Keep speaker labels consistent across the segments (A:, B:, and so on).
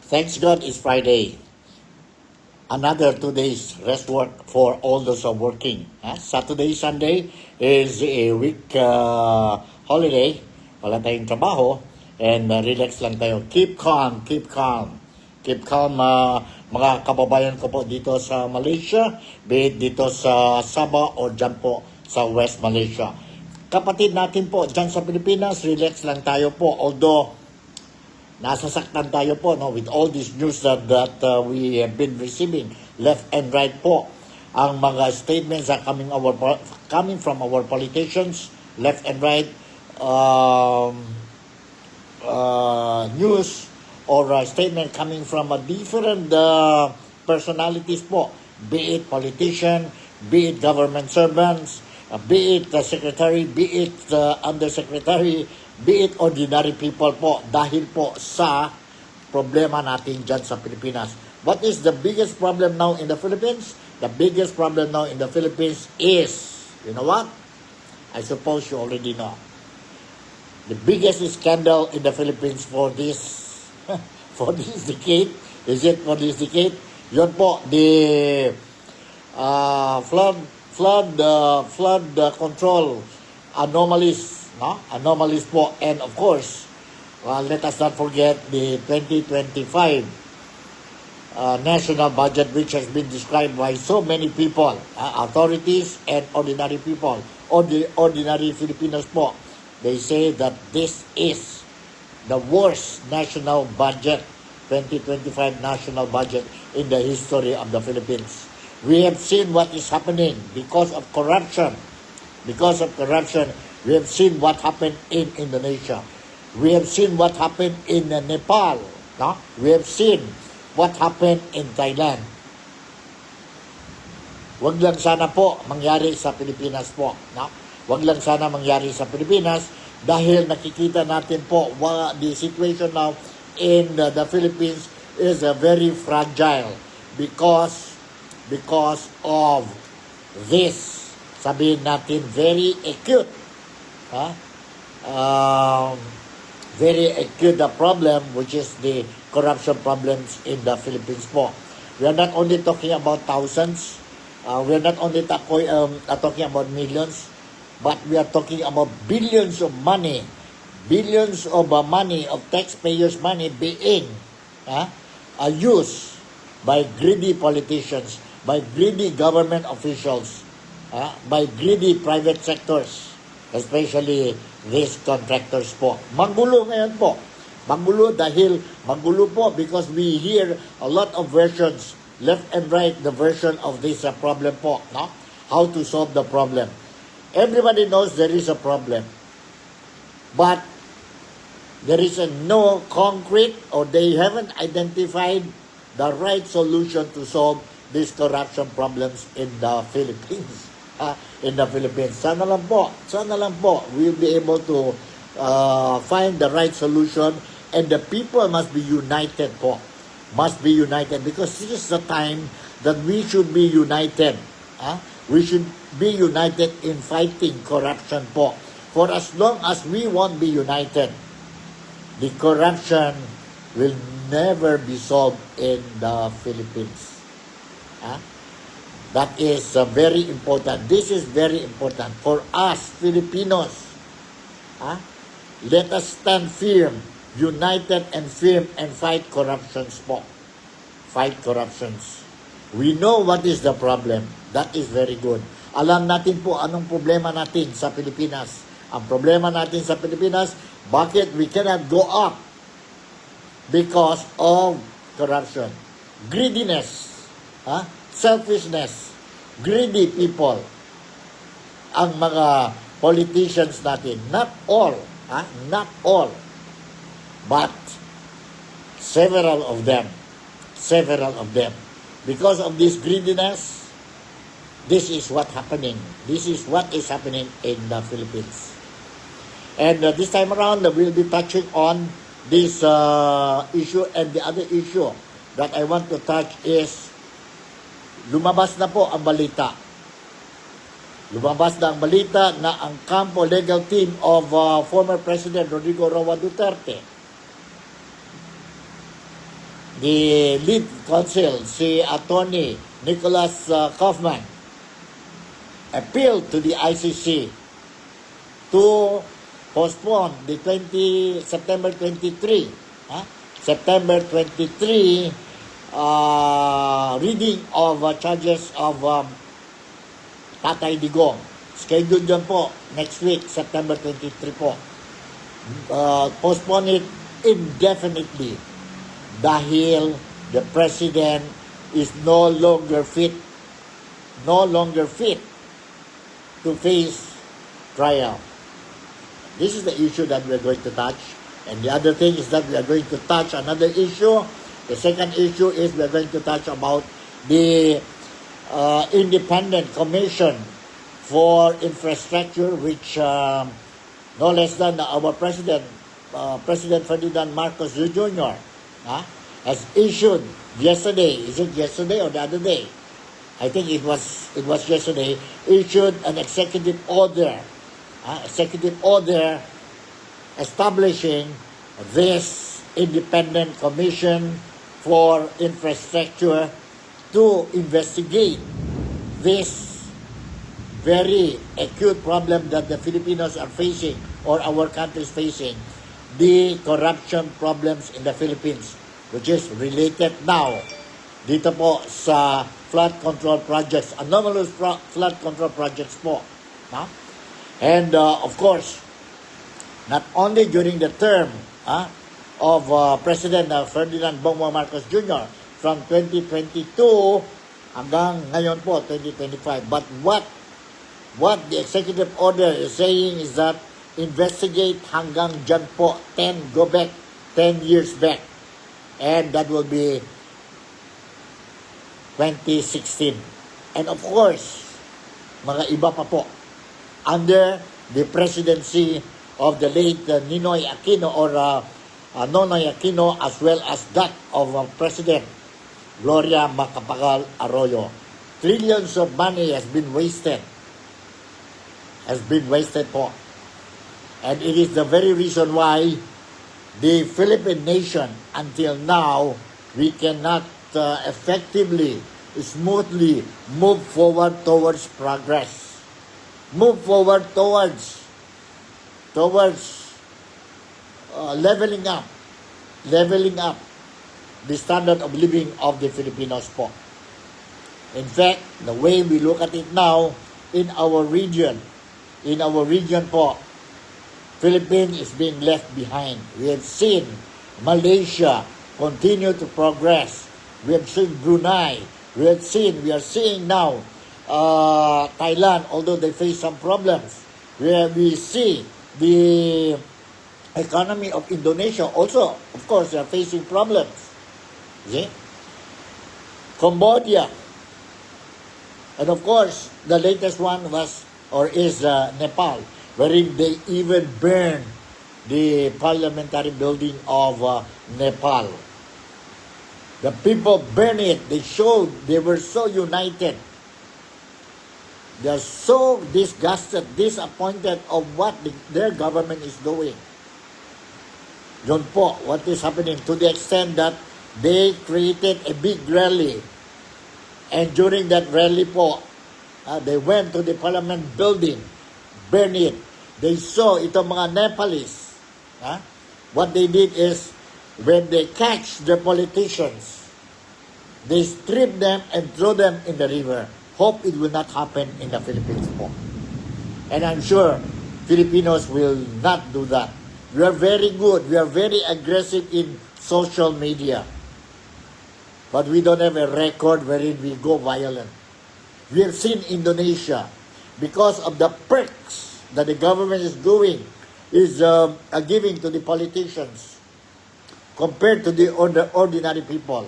A: Thanks God it's Friday. Another 2 days rest work for all those who are working. Saturday, Sunday is a week holiday. Wala tayong trabaho and relax lang tayo. Keep calm, keep calm. Keep calm mga kababayan ko po dito sa Malaysia, be it dito sa Sabah o dyan po sa West Malaysia. Kapatid natin po dyan sa Pilipinas, relax lang tayo po. Although nasasaktan tayo po with all these news that we have been receiving left and right po. Ang mga statements are coming from our politicians left and right, news or statement coming from different personalities po, be it politician, be it government servants, be it secretary, be it undersecretary, be it ordinary people po, dahil po sa problema natin dyan sa Pilipinas. What is the biggest problem now in the Philippines? The biggest problem now in the Philippines is, you know what? I suppose you already know. The biggest scandal in the Philippines for this for this decade, is it for this decade? Yun po, the flood control anomalies, anomalies po, and of course, let us not forget the 2025 national budget, which has been described by so many people, authorities and ordinary people, ordinary Filipinos po. They say that this is the worst national budget, 2025 national budget in the history of the Philippines. We have seen what is happening because of corruption. Because of corruption, we have seen what happened in Indonesia. We have seen what happened in Nepal. We have seen what happened in Thailand. Wag lang sana po mangyari sa Pilipinas po. Wag lang sana mangyari sa Pilipinas dahil nakikita natin po the situation now in the Philippines is very fragile because of this, sabihin natin, very acute problem, which is the corruption problems in the Philippines po. We are not only talking about thousands, we are not only talking about millions, but we are talking about billions of money, of taxpayers' money being used by greedy politicians, by greedy government officials, by greedy private sectors, especially these contractors po. Magulo ngayon po. Magulo po because we hear a lot of versions, left and right, the version of this problem po. How to solve the problem. Everybody knows there is a problem. But there is no concrete, or they haven't identified the right solution to solve these corruption problems in the Philippines. Sana lang po we'll be able to find the right solution, and the people must be united po. Must be united because this is the time that we should be united. We should be united in fighting corruption po. For as long as we won't be united, the corruption will never be solved in the Philippines. That is very important. This is very important for us Filipinos. Let us stand firm, united and firm, and fight corruptions po. Fight corruptions. We know what is the problem. That is very good. Alam natin po anong problema natin sa Pilipinas. Ang problema natin sa Pilipinas, bakit we cannot go up? Because of corruption. Greediness. Selfishness. Greedy people. Ang mga politicians natin. Not all. Not all. But several of them. Because of this greediness, this is what happening. This is what is happening in the Philippines. And this time around, we'll be touching on this issue, and the other issue that I want to touch is lumabas na po ang balita. Lumabas na ang balita na ang Campo legal team of former President Rodrigo Roa Duterte the lead counsel, si Attorney Nicholas Kaufman, appealed to the ICC to postpone the September 23, September 23 reading of charges of Tatay Digong. Scheduled dyan po next week, September 23 po. Postpone it indefinitely dahil the President is no longer fit to face trial. This is the issue that we are going to touch. And the other thing is that we are going to touch another issue. The second issue is we are going to touch about the Independent Commission for Infrastructure, which no less than our President Ferdinand Marcos Jr. Has issued yesterday. Is it yesterday or the other day? I think it was yesterday. Issued an executive order establishing this Independent Commission for Infrastructure to investigate this very acute problem that the Filipinos are facing, or our country is facing, the corruption problems in the Philippines, which is related now dito po sa flood control projects, anomalous flood control projects po. And of course, not only during the term of President Ferdinand Bongbong Marcos Jr. from 2022 hanggang ngayon po, 2025, but what the executive order is saying is that investigate hanggang dyan po, 10 years back. And that will be 2016. And of course, mga iba pa po, under the presidency of the late Ninoy Aquino or Nonoy Aquino, as well as that of President Gloria Macapagal Arroyo. Trillions of money has been wasted po. And it is the very reason why the Philippine nation, until now, we cannot effectively, smoothly move forward towards progress. Move forward towards leveling up the standard of living of the Filipinos po. In fact, the way we look at it now, in our region po, Philippines is being left behind. We have seen Malaysia continue to progress. We have seen Brunei. We are seeing now Thailand, although they face some problems. We see the economy of Indonesia also, of course, they are facing problems. See? Cambodia. And of course, the latest one is Nepal, wherein they even burned the parliamentary building of Nepal. The people burned it. They were so united. They are so disgusted, disappointed of what their government is doing. Yun po, what is happening, to the extent that they created a big rally. And during that rally po, they went to the parliament building, burned it. They saw itong mga Nepalese. What they did is, when they catch the politicians, they strip them and throw them in the river. Hope it will not happen in the Philippines po. And I'm sure Filipinos will not do that. We are very good. We are very aggressive in social media. But we don't have a record wherein we go violent. We have seen Indonesia, because of the perks that the government is giving to the politicians compared to the ordinary people.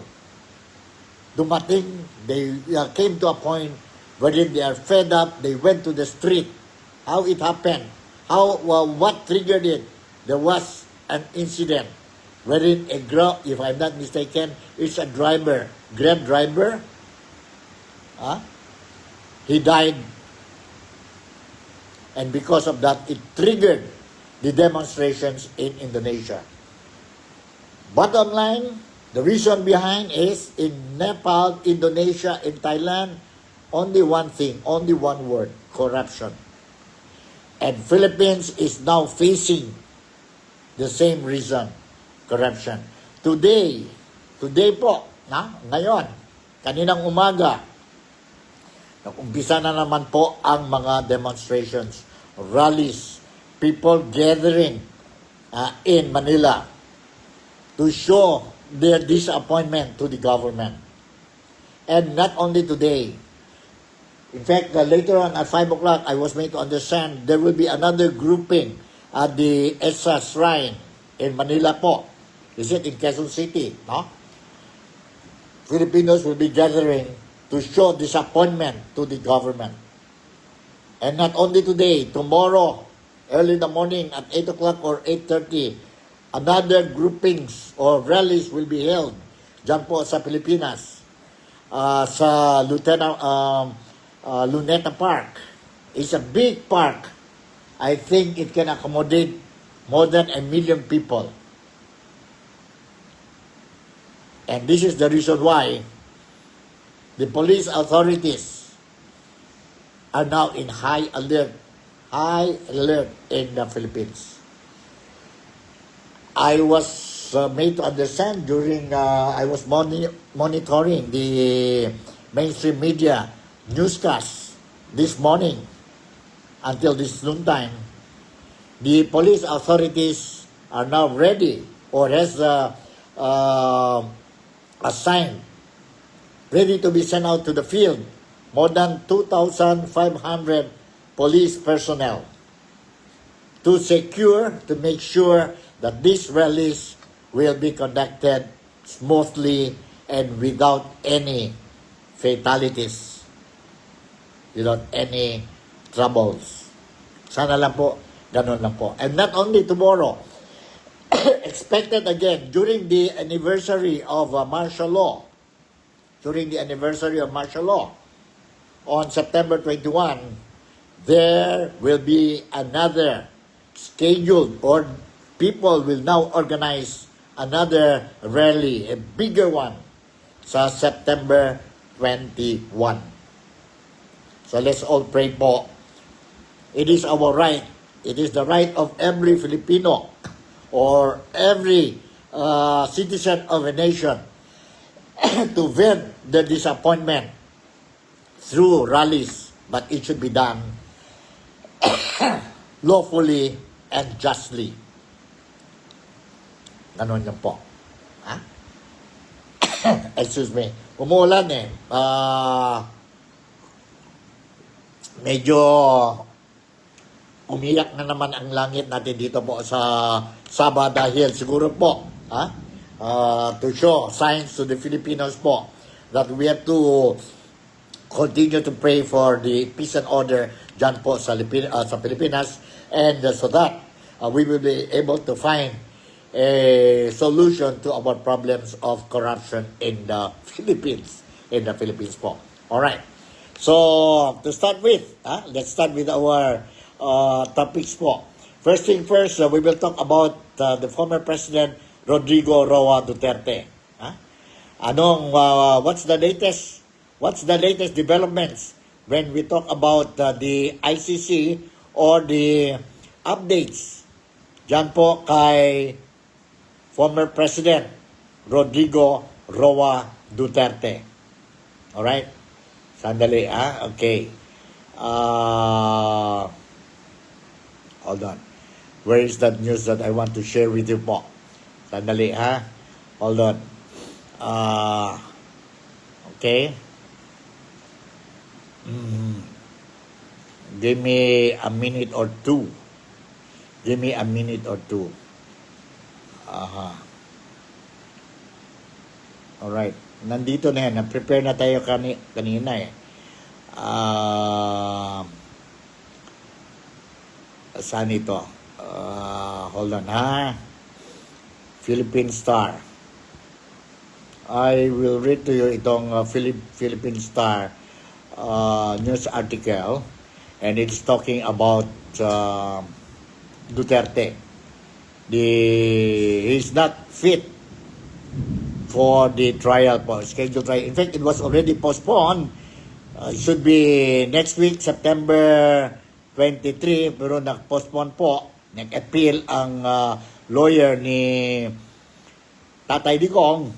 A: Dumating, they came to a point wherein they are fed up. They went to the street. How it happened? What triggered it? There was an incident wherein if I'm not mistaken, it's a driver, Grab driver. He died. And because of that, it triggered the demonstrations in Indonesia. Bottom line, The reason behind is in Nepal, Indonesia, in Thailand, only one thing, only one word, corruption. And Philippines is now facing the same reason, corruption. Today po, ngayon, kaninang umaga, umpisa na naman po ang mga demonstrations, rallies, people gathering in Manila to show their disappointment to the government. And not only today. In fact, later on at 5 o'clock, I was made to understand there will be another grouping at the EDSA Shrine in Manila po. Is it in Quezon City? No? Filipinos will be gathering to show disappointment to the government. And not only today, tomorrow, early in the morning at 8 o'clock or 8:30, another groupings or rallies will be held dyan po sa Pilipinas, sa Luneta Park. It's a big park. I think it can accommodate more than 1 million people. And this is the reason why the police authorities are now in high alert in the Philippines. I was made to understand during I was monitoring the mainstream media newscast this morning until this noontime. The police authorities are now ready or has assigned, ready to be sent out to the field, more than 2,500 police personnel to make sure that these rallies will be conducted smoothly and without any fatalities, without any troubles. Sana lang po, ganun lang po. And not only tomorrow, expected again during the anniversary of martial law, on September 21, there will be another scheduled, or people will now organize another rally, a bigger one, sa September 21. So let's all pray po. It is our right. It is the right of every Filipino or every citizen of a nation to vent the disappointment through rallies, but it should be done lawfully and justly. Ganon yan po. Ha? Excuse me. Umuulan eh. Medyo umiyak na naman ang langit natin dito po sa Sabah dahil siguro po to show signs to the Filipinos po that we have to continue to pray for the peace and order dyan po sa Pilipinas, and so that we will be able to find a solution to our problems of corruption in the Philippines po. Alright. So, to start with, let's start with our topics po. First thing first, we will talk about the former President Rodrigo Roa Duterte. What's the latest developments when we talk about the ICC or the updates dyan po kay former President Rodrigo Roa Duterte. Alright? Sandali, okay. Hold on. Where is that news that I want to share with you po? Sandali, Hold on. Okay. Give me a minute or two. Alright. Nandito na yan. Na-prepare na tayo kanina eh. Saan ito? Hold on, Philippine Star. I will read to you itong Philippine Star news article, and it's talking about Duterte. He's not fit for the trial po, scheduled trial. In fact, it was already postponed. It should be next week, September 23, pero nag-postpone po. Nag-appeal ang lawyer ni Tatay Digong,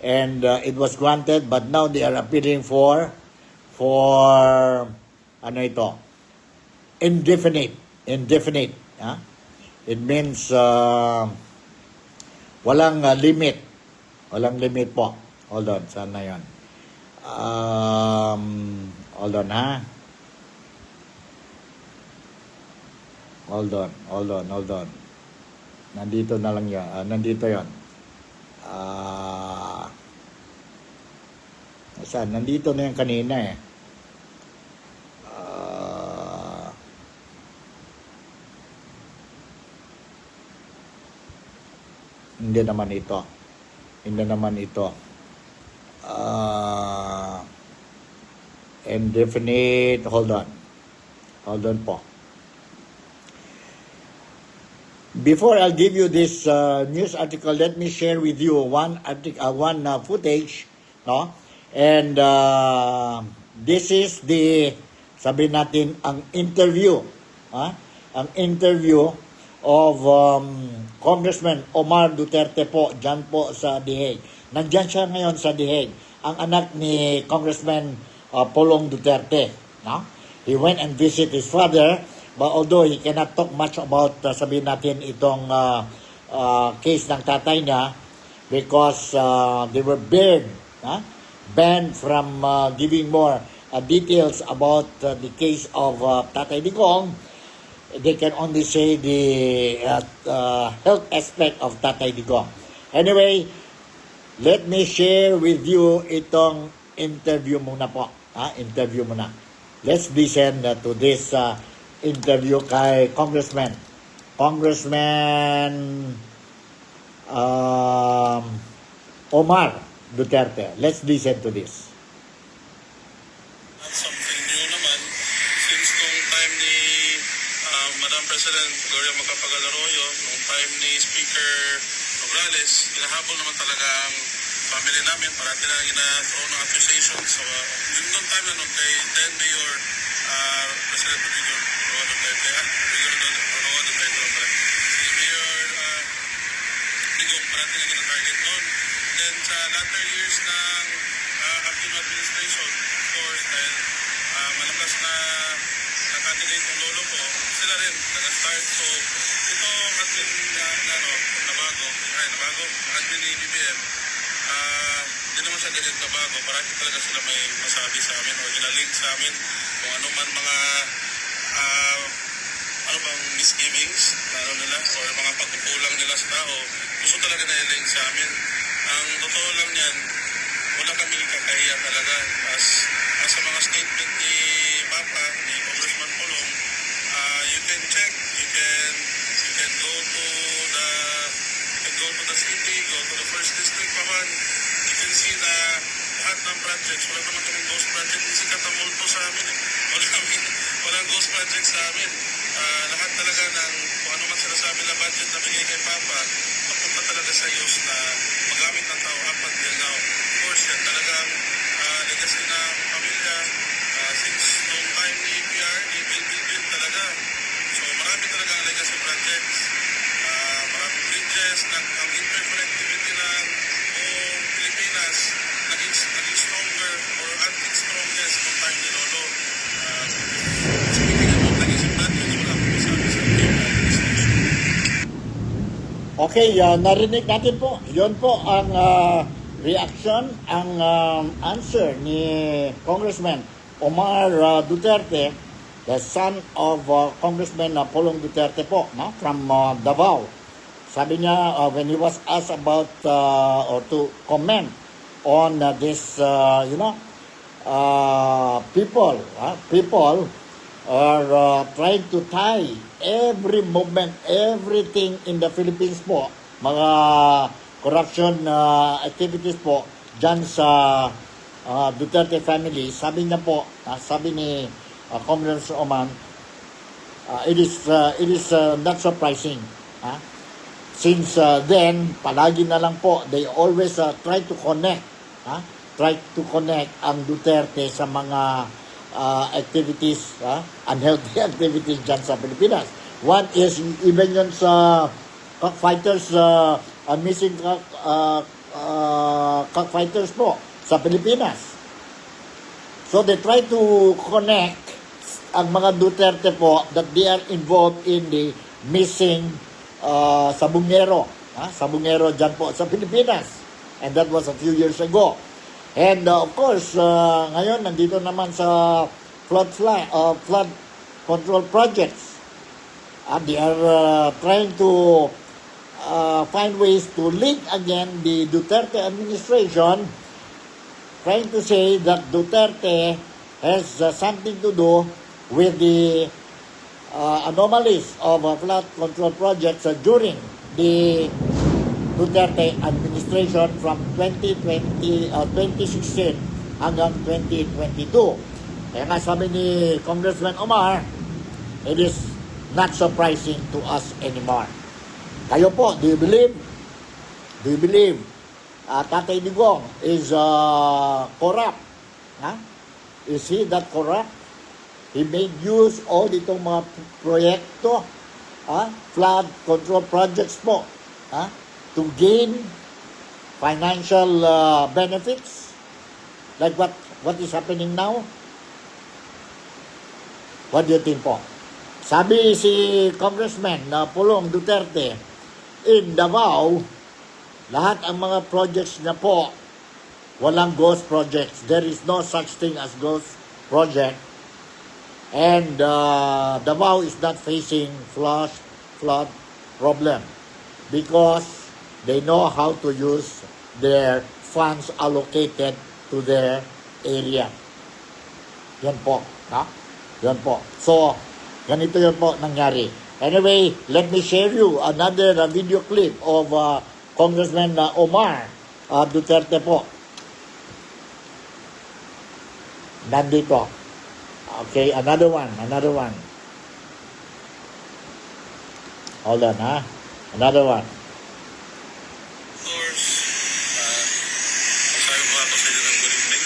A: and it was granted, but now they are appealing for ano ito, indefinite. It means walang limit po. Hold on, saan na yun? Hold on, ha? Hold on. Nandito na lang yun. Nandito yun. Saan? Nandito na yung kanina eh. Hindi naman ito. Indefinite. Hold on po. Before I'll give you this news article, let me share with you one footage, no? And this is sabi natin, ang interview, ang interview of Congressman Omar Duterte po, dyan po sa The Hague. Nandyan siya ngayon sa The Hague, ang anak ni Congressman Pulong Duterte, no? He went and visit his father. But although he cannot talk much about, sabihin natin, itong case ng tatay niya, because they were banned from giving more details about the case of Tatay Digong. They can only say the health aspect of Tatay Digong. Anyway, let me share with you itong interview muna po. Interview muna. Let's listen to this interview kay Congressman Omar Duterte. Let's listen to this.
B: Something new naman, since nung time ni Madam President Gloria Macapagal Arroyo, nung time ni Speaker Nograles, hinahabol naman talaga ang family namin. Parati na ina-throw ng accusations. So, nung time na nun kay then Mayor President Rodrigo Roa Duterte, si Mayor Digong, parati na gina-target nun. Then sa latter years ng Aquino administration, of course, dahil malakas na candidate ng lolo ko, sila rin nag-start. So, ito admin nabago, admin ni BBM, hindi naman siya ganyan nabago. Parati talaga sila may masabi sa amin o ginalink sa amin kung ano man mga ano bang misgivings lalo nila or mga pagkukulang nila sa tao. Gusto talaga na i-link sa amin. Ang totoo lang yan, wala kami kakahiya talaga as sa mga statement ni Papa, ni Congressman Pulong. You can check, you can go to the city, go to the first district naman. You can see na lahat ng projects, wala naman kaming ghost project, hindi katamulto sa amin eh. Walang ghost project sa amin. Lahat talaga ng kung ano man sinasabi na budget na bigay kay Papa, papunta talaga sa use na magamit ng tao up until now. Of course, yan talagang legacy ng pamilya since noong time ni PR, ni Bill talaga. So marami talaga ang legacy projects. Maraming bridges, ang interconnectivity ng buong Pilipinas naging stronger or at its strongest noong time ni Lolo. Speaking about legacy projects, wala akong masabi sa administration.
A: Okay, narinig natin po. Yun po ang reaction, ang answer ni Congressman Omar Duterte, the son of Congressman Pulong Duterte po, no? From Davao. Sabi niya, when he was asked about or to comment on this, people are trying to tie every movement, everything in the Philippines po, mga corruption activities po, dyan sa Duterte family. Sabi niya po, sabi ni Congressman Oman, it is not surprising. since then, palagi na lang po, they always try to connect, ang Duterte sa mga activities, unhealthy activities dyan sa Pilipinas. One is, even yun sa cockfighters, missing cockfighters po sa Pilipinas. So they try to connect ang mga Duterte po that they are involved in the missing sabungero. Sabungero dyan po sa Pilipinas. And that was a few years ago. And of course, ngayon nandito naman sa flood control projects. They are trying to find ways to link again the Duterte administration, trying to say that Duterte has something to do with the anomalies of flood control projects during the Duterte administration from 2016 hanggang 2022. Kaya nga sabi ni Congressman Omar, it is not surprising to us anymore. Kayo po, do you believe Tatay Digong is corrupt? Is he that corrupt? He made use all itong mga proyekto, flood control projects po, to gain financial benefits, like what is happening now. What do you think po? Sabi si Congressman Pulong Duterte, in Davao, lahat ang mga projects na po, walang ghost projects. There is no such thing as ghost project. And Davao is not facing flood problem because they know how to use their funds allocated to their area. Yan po. Yan po. So, ganito yun po nangyari. Anyway, let me share you another video clip of Congressman Omar Duterte po. Nandito. Okay, another one. Hold on, another one.
B: Of course, masabi ba ako sa inyo ng good evening?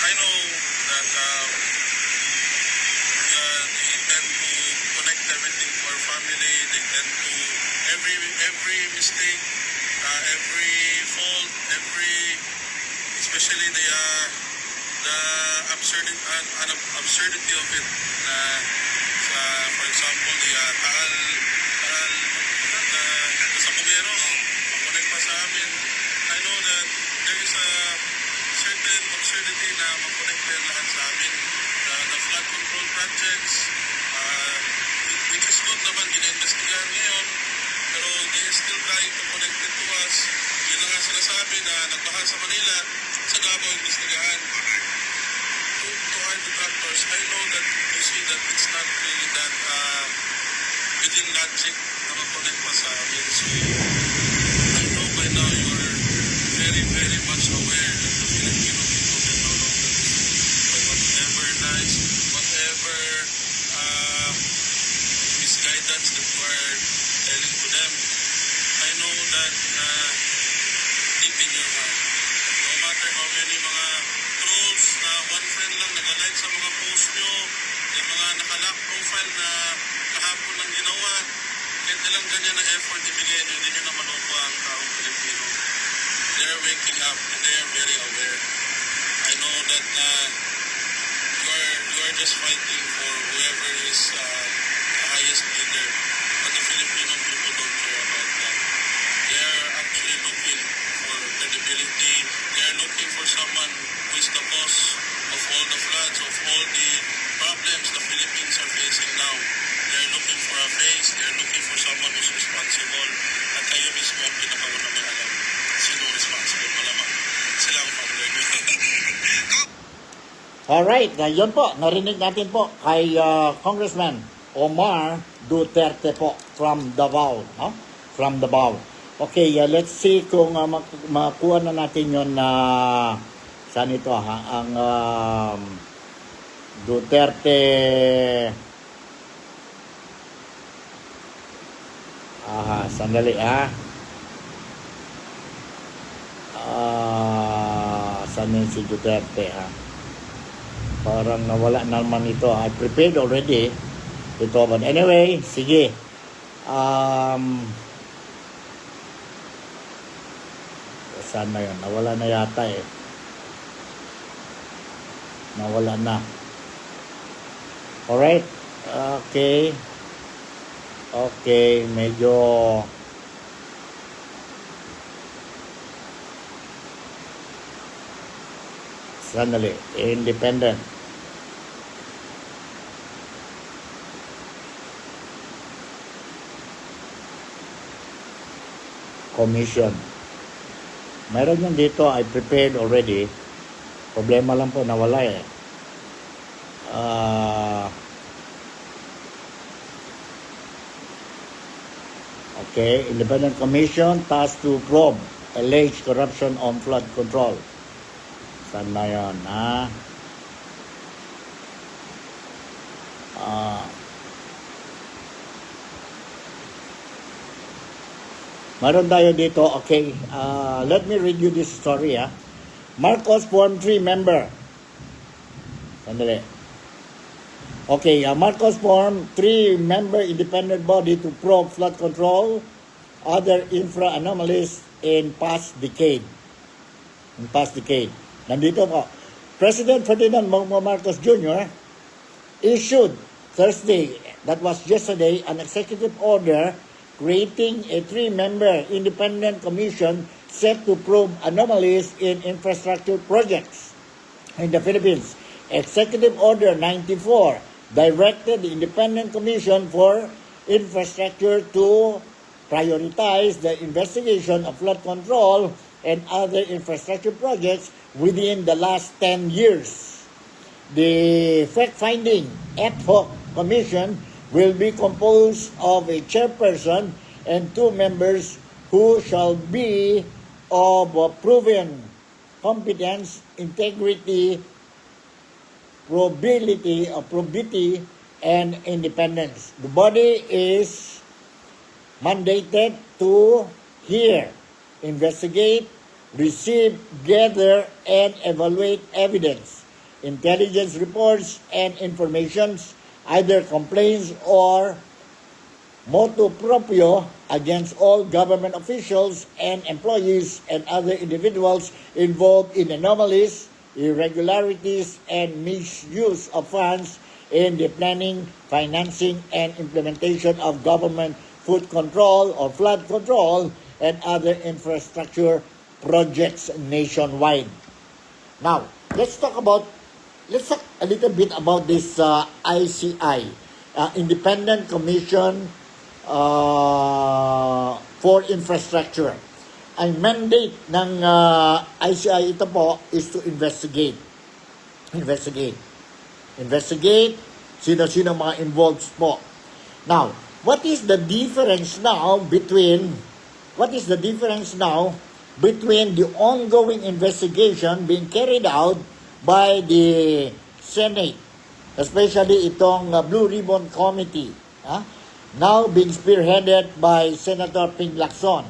B: I know that they tend to connect everything to our family. They tend to, every mistake, every fault, especially the absurdity of it. For example, the Sabongeros, connect pa sa amin. I know that there is a certain absurdity na mag-connect din lahat sa amin. The flood control projects, which is good naman, gina-investigahan ngayon, pero they are still trying to connect it to us. Yun na nga sinasabi na nagbaha sa Manila, sa Davao investigahan. To our detractors, I know that you see that it's not really that within logic na mag-connect pa sa amin. So, I know by now you're very, very much aware that the Filipino people can no longer be fooled by whatever lies, whatever misguidance that you are telling to them. I know that deep in your heart, no matter how many mga trolls na one friend lang nag-like sa mga post nyo, yung mga naka-lock profile na kahapon lang ginawa, kahit nilang ganyan na effort ibigay nyo, hindi nyo naman upa ang taong Pilipino. They're waking up and they're very aware. I know that you are just fighting for whoever is the highest leader, but the Filipino people don't care about that. They are actually looking for credibility. They are looking for someone who is the cause of all the floods, of all the problems the Philippines are facing now. They are looking for a face. They are looking for someone who's responsible. At kayo mismo ang pinakauna may alam. Sino responsible? Malamang sila ang founder nyo.
A: Alright, yun po, narinig natin po kay Congressman Omar Duterte po from Davao. From Davao. Okay, let's see kung makuha na natin yun na saan ito ang Sandali saan yun si Duterte Parang nawala naman ito. I prepared already ito. But anyway, sige. Saan na yun? Nawala na yata Nawala na. Alright. Okay. Okay. Medyo sandali. Independent. Commission. Meron yung dito, I prepared already. Problema lang po, nawala Okay, Independent Commission tasked to probe alleged corruption on flood control. Saan na yun, Meron tayo dito, okay. Let me read you this story, Marcos formed 3 member. Sandali. Okay, Marcos formed 3 member independent body to probe flood control, other infra anomalies in past decade. Nandito po. President Ferdinand Marcos Jr. issued Thursday, that was yesterday, an executive order creating a 3-member independent commission set to probe anomalies in infrastructure projects in the Philippines. Executive Order 94 directed the Independent Commission for Infrastructure to prioritize the investigation of flood control and other infrastructure projects within the last 10 years. The fact-finding ad hoc commission will be composed of a chairperson and 2 members who shall be of proven competence, integrity, probity, and independence. The body is mandated to hear, investigate, receive, gather, and evaluate evidence, intelligence reports, and informations, either complaints or motu proprio, against all government officials and employees and other individuals involved in anomalies, irregularities, and misuse of funds in the planning, financing, and implementation of government food control or flood control and other infrastructure projects nationwide. Now, let's talk a little bit about this ICI, Independent Commission for Infrastructure. Ang mandate ng ICI ito po is to investigate. Sino-sino mga involved po. Now, what is the difference now between the ongoing investigation being carried out by the Senate, especially itong Blue Ribbon Committee, now being spearheaded by Senator Ping Lacson.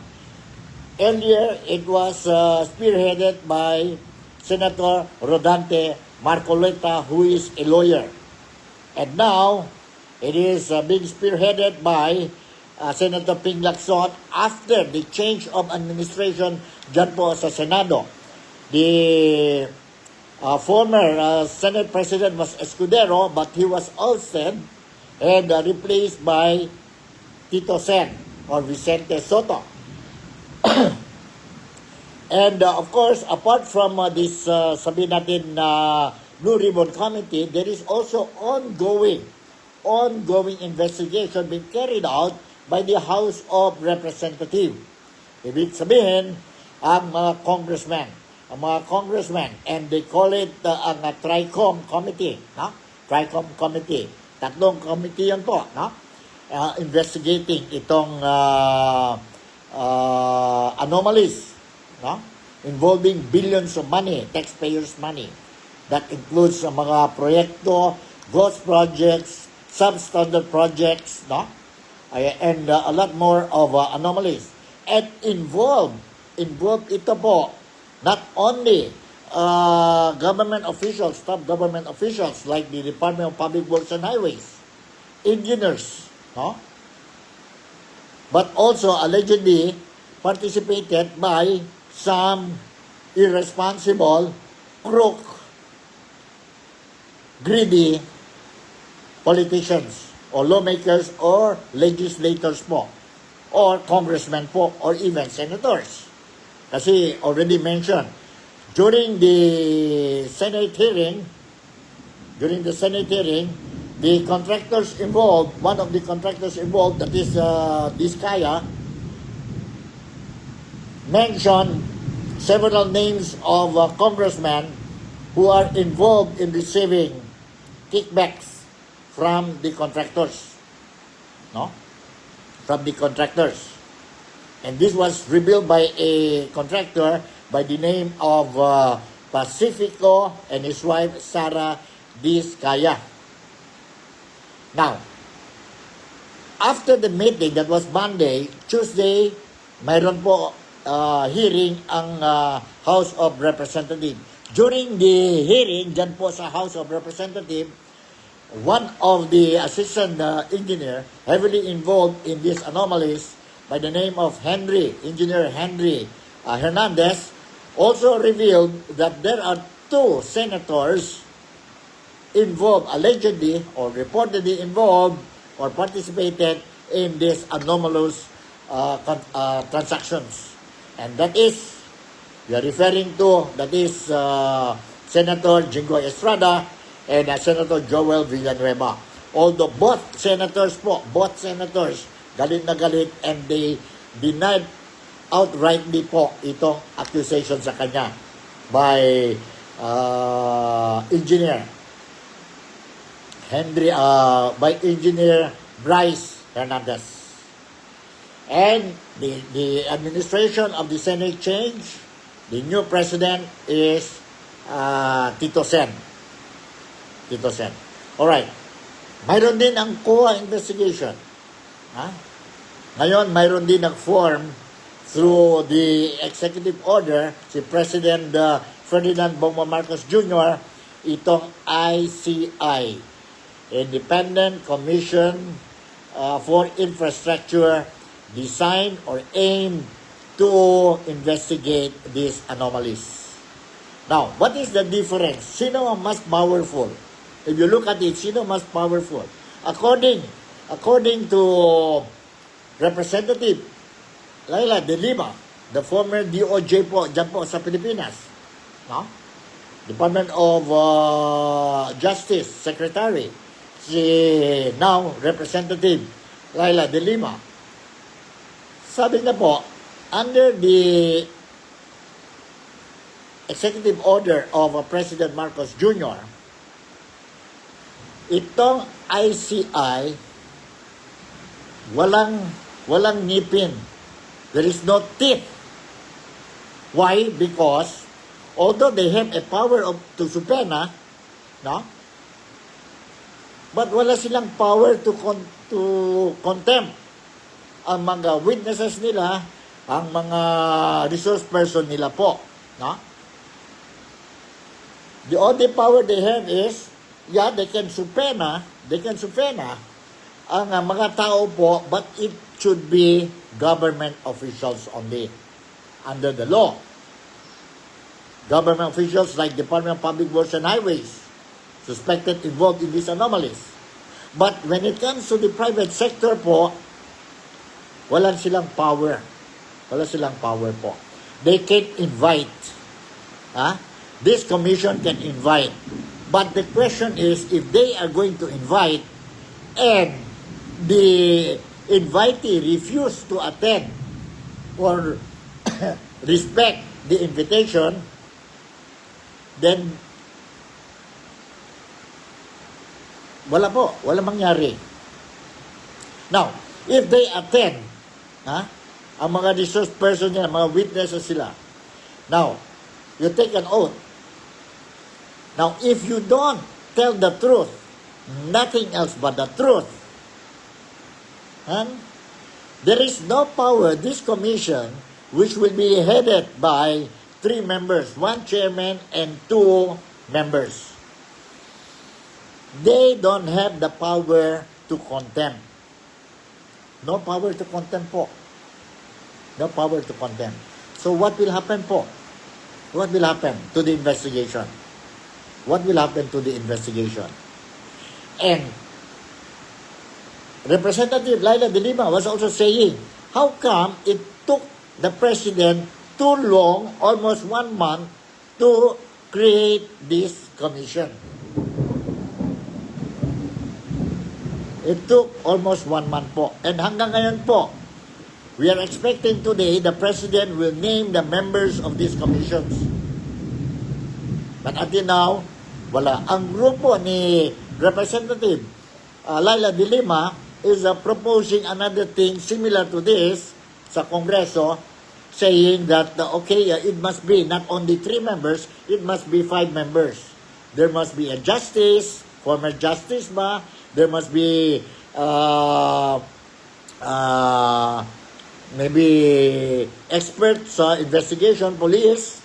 A: Earlier, it was spearheaded by Senator Rodante Marcoleta, who is a lawyer. And now, it is being spearheaded by Senator Ping Lacson after the change of administration dyan po sa Senado. The former Senate President was Escudero, but he was ousted and replaced by Tito Sen or Vicente Soto. And of course, apart from this sabihin natin Blue Ribbon Committee, there is also ongoing investigation being carried out by the House of Representatives. Ibig sabihin, ang mga congressmen, and they call it ang TRICOM Committee, no? TRICOM Committee. 3 committee yan po, no? Investigating itong anomalies, no? Involving billions of money, taxpayers' money. That includes mga proyekto, ghost projects, substandard projects, no? and a lot more of anomalies. And involved ito po, not only government officials, top government officials like the Department of Public Works and Highways, engineers, no? But also allegedly participated by some irresponsible, crook, greedy politicians or lawmakers or legislators po or congressmen po or even senators. Kasi already mentioned, during the Senate hearing, the contractors involved, one of the contractors involved, that is Diskaya, mentioned several names of congressmen who are involved in receiving kickbacks from the contractors. No? From the contractors. And this was revealed by a contractor by the name of Pacifico and his wife Sarah Diskaya. Now, after the meeting, that was Monday, Tuesday, mayroon po hearing ang House of Representatives. During the hearing, dyan po sa House of Representatives, one of the assistant engineer heavily involved in these anomalies by the name of Engineer Henry Hernandez, also revealed that there are two senators involved, allegedly or reportedly involved or participated in these anomalous transactions. And that is, we are referring to, that is Senator Jinggoy Estrada and Senator Joel Villanueva. Although both senators, galit na galit, and they denied outrightly po itong accusation sa kanya by Engineer Bryce Hernandez. And the administration of the Senate changed. The new president is Tito Sen. Alright. Mayroon din ang COA investigation. Ngayon, mayroon din nag-form through the executive order si President Ferdinand Bongbong Marcos Jr. itong ICI, Independent Commission for Infrastructure, designed or aimed to investigate these anomalies. Now, what is the difference? Sino ang mas powerful? If you look at it, sino mas powerful? According to Representative Laila De Lima, the former DOJ po, dyan po sa Pilipinas, no? Department of Justice Secretary, si now Representative Laila De Lima, sabi na po, under the executive order of President Marcos Jr., itong ICI, walang ngipin. There is no teeth. Why? Because although they have a power to subpoena, no? But wala silang power to contempt ang mga witnesses nila, ang mga resource person nila po, no? The only power they have is, they can subpoena ang mga tao po, but it should be government officials only under the law. Government officials like Department of Public Works and Highways suspected involved in these anomalies. But when it comes to the private sector po, wala silang power po. They can invite. This commission can invite. But the question is, if they are going to invite and the invitee refuse to attend or respect the invitation, then wala mangyari. Now, if they attend, ang mga resource person nila, mga witnesses sila. Now, you take an oath. Now, if you don't tell the truth, nothing else but the truth, There is no power, this commission, which will be headed by 3 members, 1 chairman and 2 members. They don't have the power to contempt. No power to contempt po. No power to contempt. So what will happen po? What will happen to the investigation? What will happen to the investigation? And Representative Laila De Lima was also saying, how come it took the president too long, almost 1 month, to create this commission? It took almost 1 month po. And hanggang ngayon po, we are expecting today the president will name the members of these commissions. But until now, wala. Ang grupo ni Representative Laila De Lima is proposing another thing similar to this sa Kongreso, saying that, it must be not only 3 members, it must be 5 members. There must be a justice, former justice ba? There must be maybe experts sa investigation, police.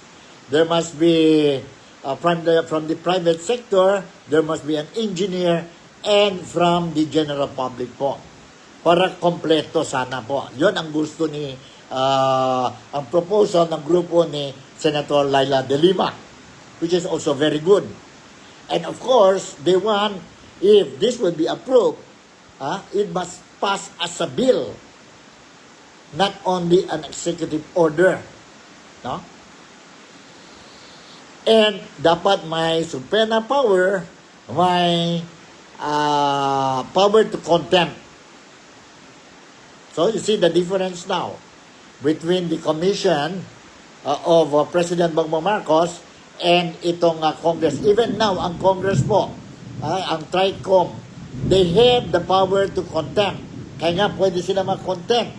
A: There must be from the private sector, there must be an engineer, and from the general public po. Para kompleto sana po. Yon ang gusto ni, ang proposal ng grupo ni Senator Laila De Lima, which is also very good. And of course, they want, if this will be approved, it must pass as a bill, not only an executive order. No? And dapat may subpoena power, may power to contempt. So you see the difference now between the commission of President Bongbong Marcos and itong Congress. Even now, ang Congress po, ang TRICOM, they have the power to contempt. Kaya nga pwede sila mag-contempt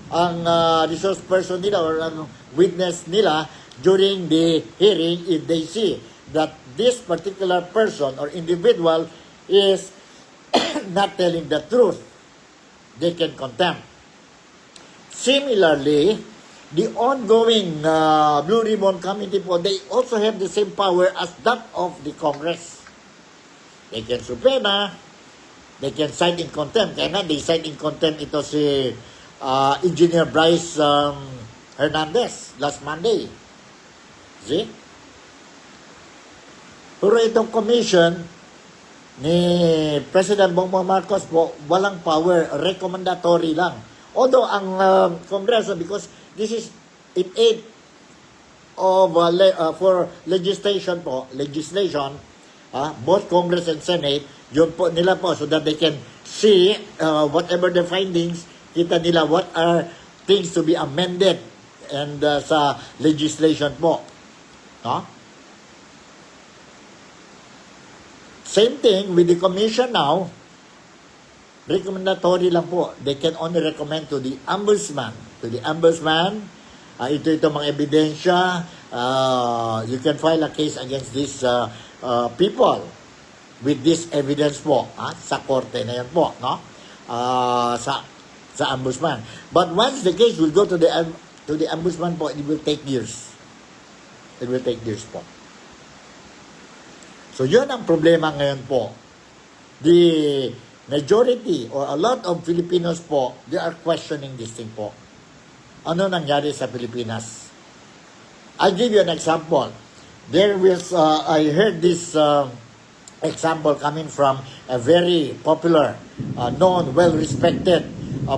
A: ang resource person nila or witness nila during the hearing if they see that this particular person or individual is not telling the truth. They can contempt. Similarly, the ongoing Blue Ribbon Committee po, they also have the same power as that of the Congress. They can subpoena, they can cite in contempt. Kaya na, they cite in contempt ito si Engineer Bryce Hernandez last Monday. See? Pero itong commission ni President Bongbong Marcos po, walang power, recommendatory lang. Although ang Kongreso, because this is in aid of for legislation, both Congress and Senate, yun po nila po, so that they can see whatever the findings, kita nila what are things to be amended and sa legislation po. No? Same thing with the commission now, recommendatory lang po. They can only recommend to the ombudsman. Ito mga ebidensya, you can file a case against these people with this evidence po, sa korte na yan po, no? Sa ombudsman. But once the case will go to the ombudsman po, it will take years. It will take years po. So yun ang problema ngayon po. The majority or a lot of Filipinos po, they are questioning this thing po. Ano nangyari sa Pilipinas? I'll give you an example. There was, I heard this example coming from a very popular, known, well-respected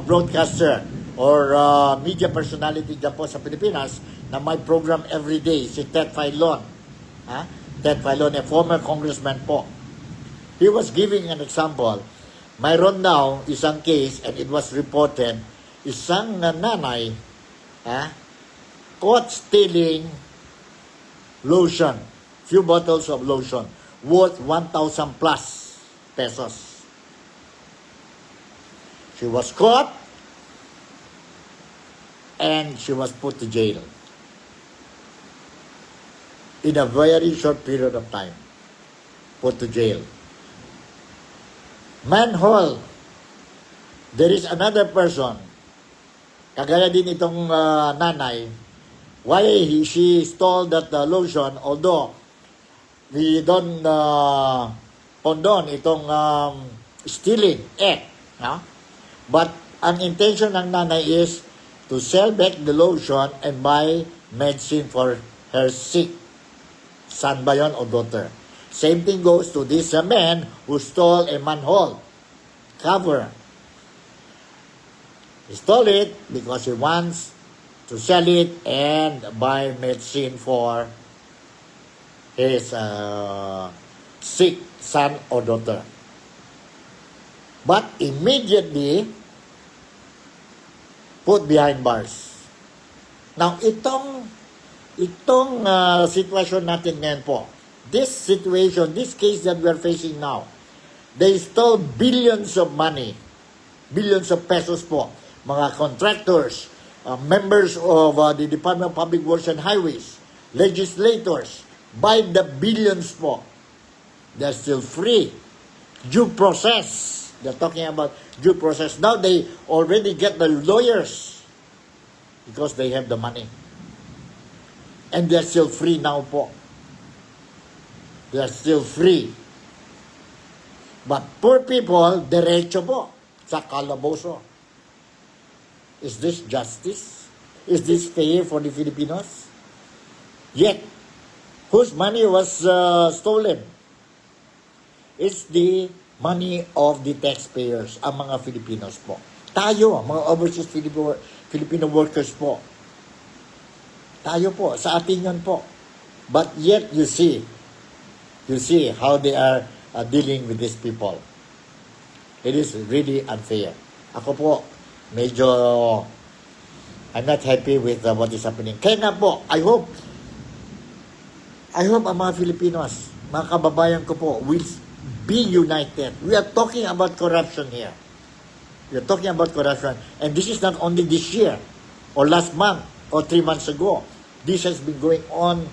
A: broadcaster or media personality dyan po sa Pilipinas na may program every day, si Ted Filon. Ted Filon, a former congressman po. He was giving an example. Mayroon daw isang case and it was reported, isang nanay caught stealing lotion, few bottles of lotion, worth 1,000 plus pesos. She was caught and she was put to jail in a very short period of time. Put to jail. Manhole. There is another person Kagaya din itong nanay, why she stole that lotion, although we don't condone itong stealing act. No? But ang intention ng nanay is to sell back the lotion and buy medicine for her sick son ba yun o daughter. Same thing goes to this man who stole a manhole cover. He stole it because he wants to sell it and buy medicine for his sick son or daughter. But immediately put behind bars. Now, itong sitwasyon natin ngayon po, this situation, this case that we are facing now, they stole billions of money, billions of pesos po, mga contractors, members of the Department of Public Works and Highways, legislators, by the billions po. They're still free. Due process. They're talking about due process. Now they already get the lawyers because they have the money. And they're still free now po. They're still free. But poor people, derecho po sa kalaboso. Is this justice? Is this fair for the Filipinos? Yet, whose money was stolen? It's the money of the taxpayers, ang mga Filipinos po. Tayo, mga overseas Filipino workers po. Tayo po, sa atin yun po. But yet, you see how they are dealing with these people. It is really unfair. Ako po, medyo, I'm not happy with what is happening. Kaya nga po, I hope ang mga Filipinos, mga kababayan ko po, will be united. We are talking about corruption here. We are talking about corruption. And this is not only this year, or last month, or 3 months ago. This has been going on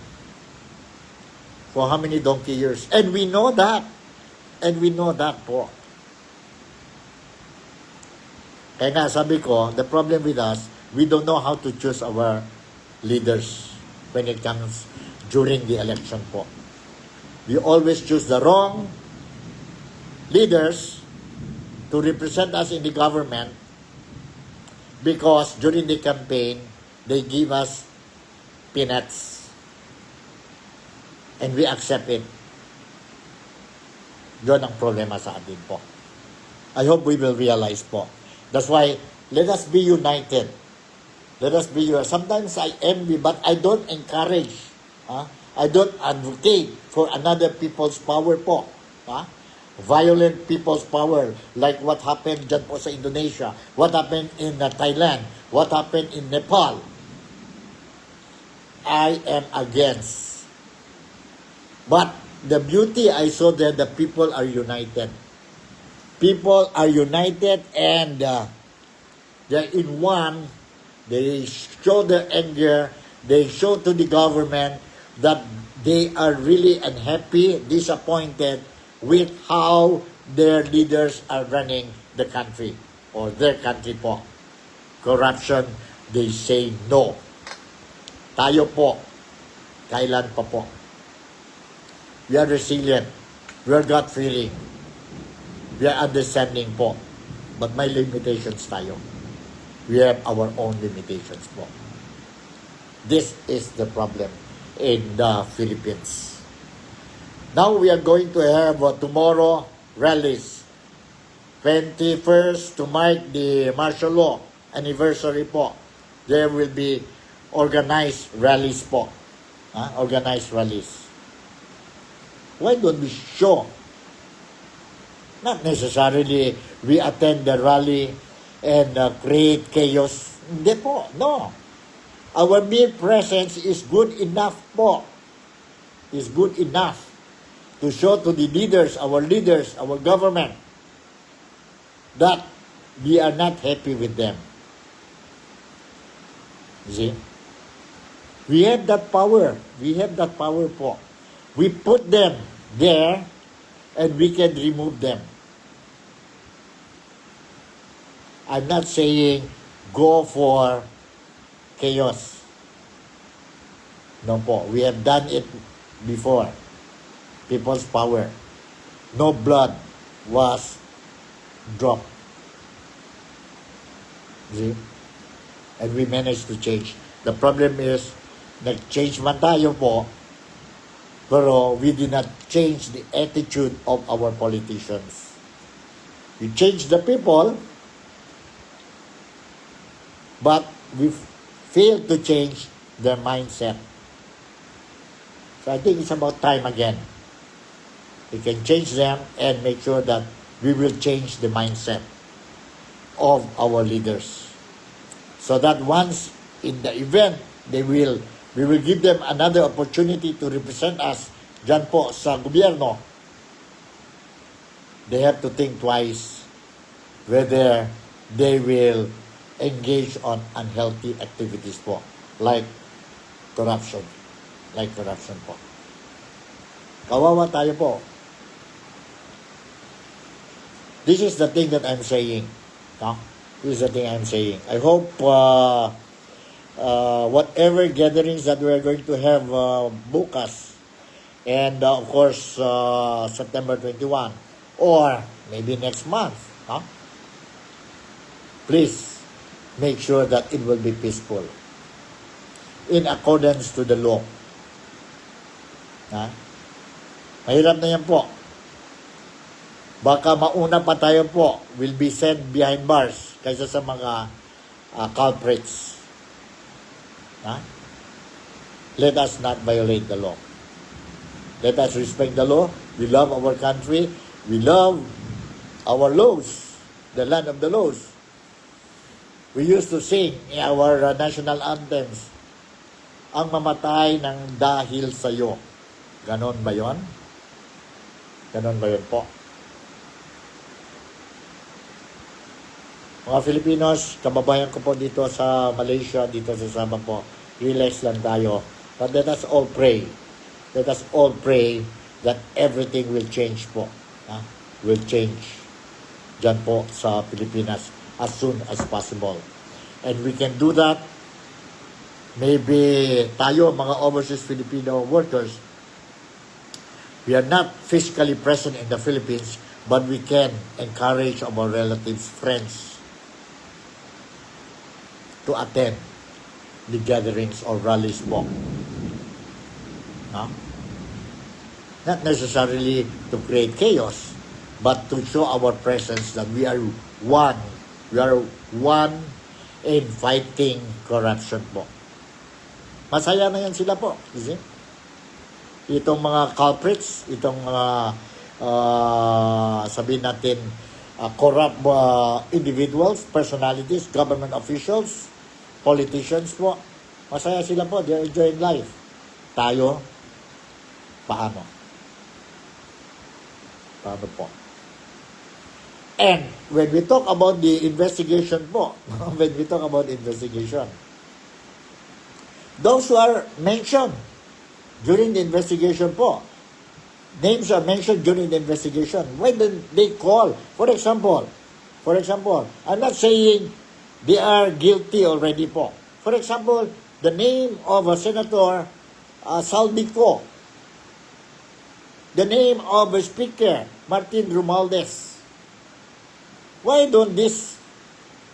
A: for how many donkey years? And we know that. And we know that po. Kaya nga sabi ko, the problem with us, we don't know how to choose our leaders when it comes during the election po. We always choose the wrong leaders to represent us in the government because during the campaign, they give us peanuts. And we accept it. Yun ang problema sa atin po. I hope we will realize po. That's why, let us be united. Let us be united. Sometimes I envy, but I don't encourage. I don't advocate for another people's power po. Violent people's power, like what happened dyan po sa Indonesia, what happened in Thailand, what happened in Nepal. I am against. But the beauty I saw there, the people are united. People are united and they're in one. They show their anger. They show to the government that they are really unhappy, disappointed with how their leaders are running the country or their country po. Corruption, they say no. Tayo po, kailan pa po? We are resilient. We are God-fearing. We are understanding po. But may limitations tayo. We have our own limitations po. This is the problem in the Philippines. Now we are going to have tomorrow rallies. 21st to mark the martial law anniversary po. There will be organized rallies po. Organized rallies. Why don't we show? Not necessarily we attend the rally and create chaos. Hindi po. No. Our mere presence is good enough po. Is good enough to show to the leaders, our government, that we are not happy with them. You see? We have that power. We have that power po. We put them there and we can remove them. I'm not saying go for chaos. No po. We have done it before. People's power. No blood was dropped. See? And we managed to change. The problem is, nag-change man tayo po, pero we did not change the attitude of our politicians. We changed the people, but we failed to change their mindset. So I think it's about time again. We can change them and make sure that we will change the mindset of our leaders. So that once in the event, we will give them another opportunity to represent us dyan po sa gobyerno. They have to think twice whether they will engage on unhealthy activities po, like corruption. Like corruption po. Kawawa tayo po. This is the thing that I'm saying. No? This is the thing I'm saying. I hope whatever gatherings that we are going to have bukas, and of course September 21, or maybe next month, no? Please make sure that it will be peaceful, in accordance to the law. Ha? Mahirap na yan po. Baka mauna pa tayo po, will be sent behind bars kaysa sa mga culprits. Ha? Let us not violate the law. Let us respect the law. We love our country. We love our laws, the land of the laws. We used to sing in our national anthems, ang mamatay ng dahil sa'yo. Ganon ba yon? Ganon ba yun po? Mga Filipinos, kababayan ko po dito sa Malaysia, dito sa Sabah po, relax lang tayo. But let us all pray. Let us all pray that everything will change po. Will change dyan po sa Pilipinas as soon as possible. And we can do that. Maybe tayo, mga overseas Filipino workers, we are not physically present in the Philippines, but we can encourage our relatives, friends, to attend the gatherings or rallies po. No? Not necessarily to create chaos, but to show our presence that we are one. We are one in fighting corruption po. Masaya na yan sila po. You see? Itong mga culprits, itong mga sabihin natin corrupt individuals, personalities, government officials, politicians po, masaya sila po, they're enjoying life. Tayo, paano? Paano po? And when we talk about the investigation po, when we talk about investigation, those who are mentioned during the investigation po, names are mentioned during the investigation. Why did they call? For example, I'm not saying they are guilty already po. For example, the name of a Senator Saldico, the name of a Speaker Martin Romualdez. Why don't this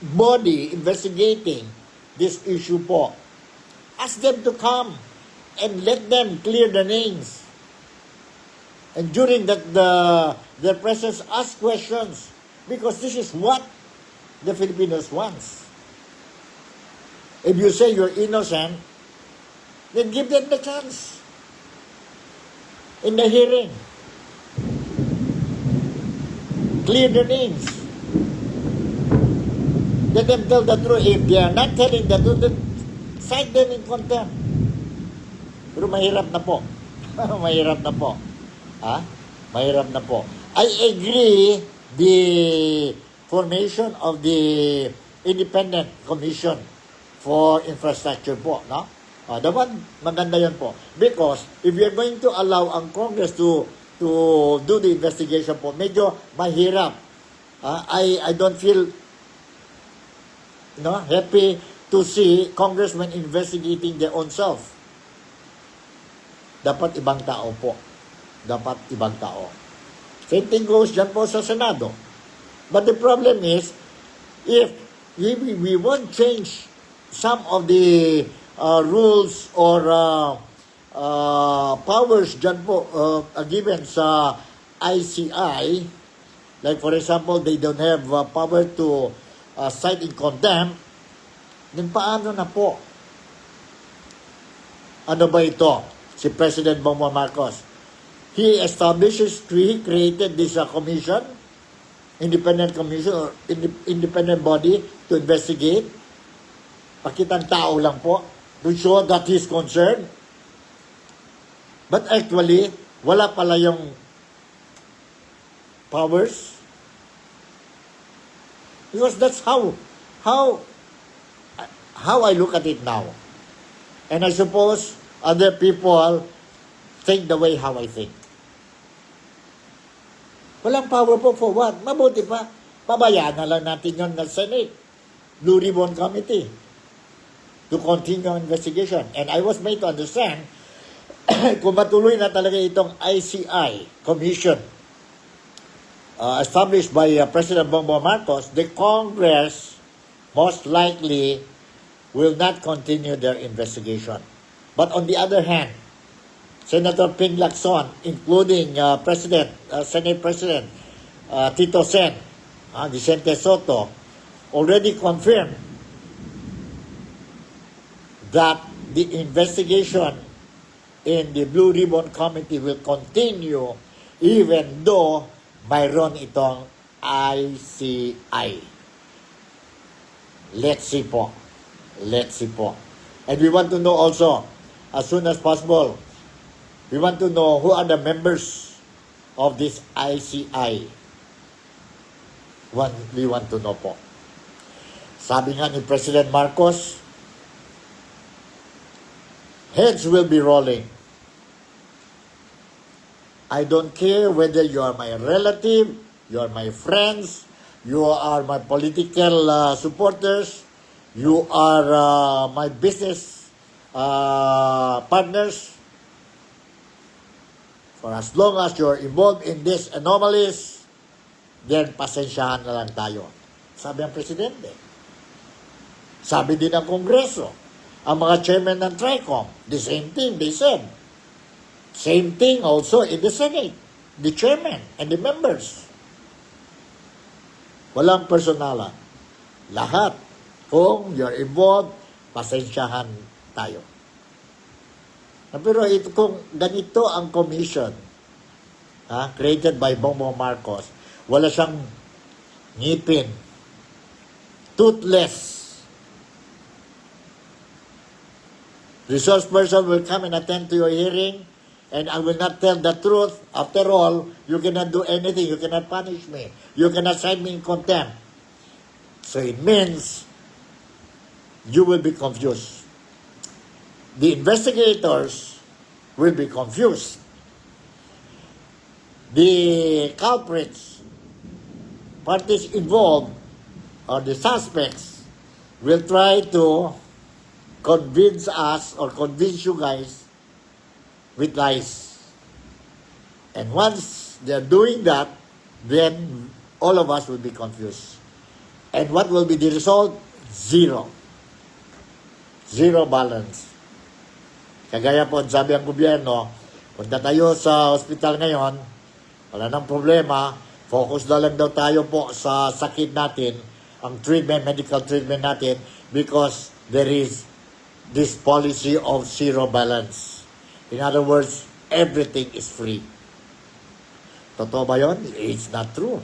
A: body investigating this issue po ask them to come and let them clear the names? And during that their presence, ask questions, because this is what the Filipinos wants. If you say you're innocent, then give them the chance in the hearing. Clear the names. Let them tell the truth. If they are not telling the truth, then cite them in contempt. Pero mahirap na po. Mahirap na po. Ha? Mahirap na po. I agree the formation of the Independent Commission for Infrastructure po, no? Dapat maganda yan po. Because if we are going to allow ang Congress to do the investigation po, medyo mahirap. I don't feel no, happy to see congressmen investigating their own self. Dapat ibang tao po. Dapat ibang tao. Same thing goes dyan po sa Senado. But the problem is, if we won't change some of the rules or powers dyan po given sa ICI, like for example, they don't have power to cite in contempt, then paano na po? Ano ba ito? Si President Bongbong Marcos. He created this commission, independent commission or independent body to investigate. Pakitang tao lang po to show that he's concerned. But actually, wala pala yung powers. Because that's how I look at it now. And I suppose other people think the way how I think. Walang power po for what? Mabuti pa. Pabayaan na lang natin yon ng Senate. Blue Ribbon Committee to continue investigation. And I was made to understand kung matuloy na talaga itong ICI Commission established by President Bongbong Marcos, the Congress most likely will not continue their investigation. But on the other hand, Senator Ping Lacson, including Senate President Tito Sen, Vicente Soto, already confirmed that the investigation in the Blue Ribbon Committee will continue even though mayroon itong ICI. Let's see po. Let's see po. And we want to know also, as soon as possible, we want to know who are the members of this ICI. We want to know po. Sabi nga ni President Marcos, heads will be rolling. I don't care whether you are my relative, you are my friends, you are my political supporters, you are my business partners. For as long as you're involved in these anomalies, then pasensyahan na lang tayo. Sabi ang Presidente. Sabi din ng Kongreso. Ang mga chairman ng TRICOM, the same thing they said. Same thing also in the Senate. The chairman and the members. Walang personalan. Lahat. Kung you're involved, pasensyahan tayo. Pero ito, kung ganito ang commission created by Bongbong Marcos, wala siyang ngipin, toothless. Resource person will come and attend to your hearing, and I will not tell the truth. After all, you cannot do anything. You cannot punish me. You cannot cite me in contempt. So it means you will be confused. The investigators will be confused. The culprits, parties involved, or the suspects will try to convince us or convince you guys with lies. And once they're doing that, then all of us will be confused. And what will be the result? Zero. Zero balance. Kagaya po, sabi ang gobyerno, punta tayo sa ospital ngayon, wala nang problema, focus na lang daw tayo po sa sakit natin, ang treatment, medical treatment natin, because there is this policy of zero balance. In other words, everything is free. Totoo ba yun? It's not true.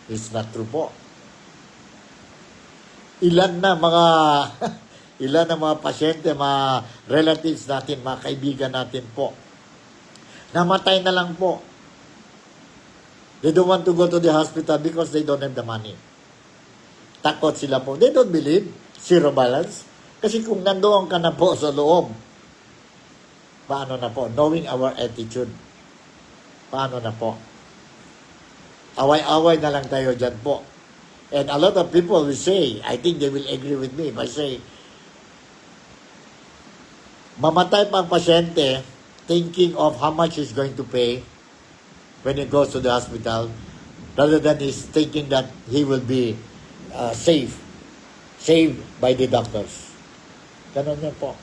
A: It's not true po. Ilan na mga pasyente, mga relatives natin, mga kaibigan natin po, namatay na lang po. They don't want to go to the hospital because they don't have the money. Takot sila po. They don't believe zero balance. Kasi kung nandoon ka na po sa loob, paano na po? Knowing our attitude, paano na po? Away-away na lang tayo dyan po. And a lot of people will say, I think they will agree with me by saying, mamatay pa ang pasyente thinking of how much he's going to pay when he goes to the hospital rather than he's thinking that he will be saved by the doctors. Ganon yan po.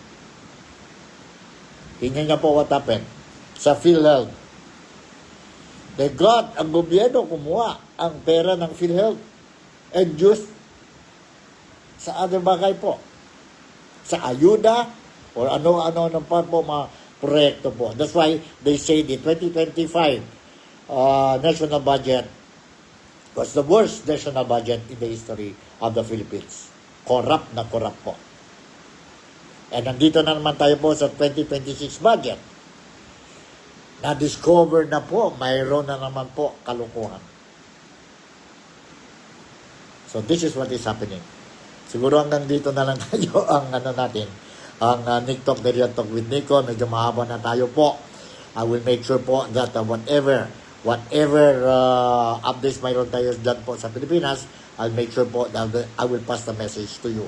A: Tingnan niya po what happened sa PhilHealth. Ang gobyerno kumuha ang pera ng PhilHealth and just sa other bagay po. Sa ayuda or ano-ano pa po mga proyekto po. That's why they say the 2025 national budget was the worst national budget in the history of the Philippines. Corrupt na corrupt po. And nandito na naman tayo po sa 2026 budget. Na-discover na po, mayroon na naman po kalukuhan. So this is what is happening. Siguro hanggang dito na lang tayo ang natin, ang Nick Talk, the Real Talk with Nico. Medyo mahaba na tayo po. I will make sure po that whatever updates mayroon tayo dyan po sa Pilipinas, I'll make sure po that I will pass the message to you.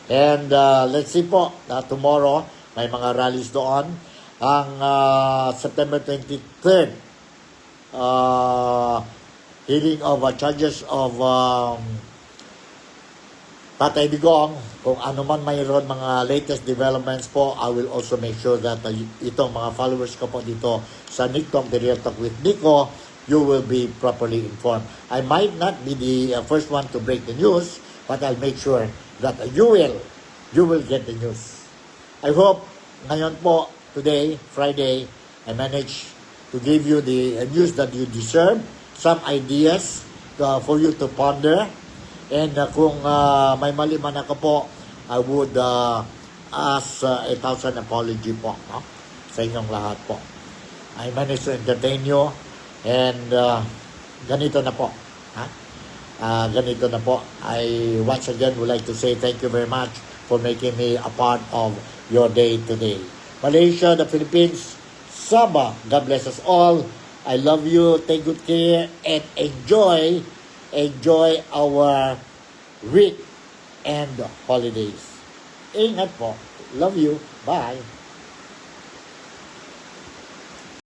A: And let's see po, tomorrow, may mga rallies doon. Ang September 23rd, hearing of charges of Tatay Digong, kung ano man mayroon mga latest developments po, I will also make sure that itong mga followers ko po dito sa Nick Talk, the Real Talk with Nico, you will be properly informed. I might not be the first one to break the news, but I'll make sure that you will get the news. I hope ngayon po, today, Friday, I managed to give you the news that you deserve, some ideas for you to ponder. And kung may mali man ako po, I would ask 1,000 apology po, no? Sa inyong lahat po. I managed to entertain you and ganito na po. Ganito na po. I once again would like to say thank you very much for making me a part of your day today. Malaysia, the Philippines, Sabah, God bless us all. I love you, take good care, and enjoy our week and holidays. Ingat po. Love you. Bye.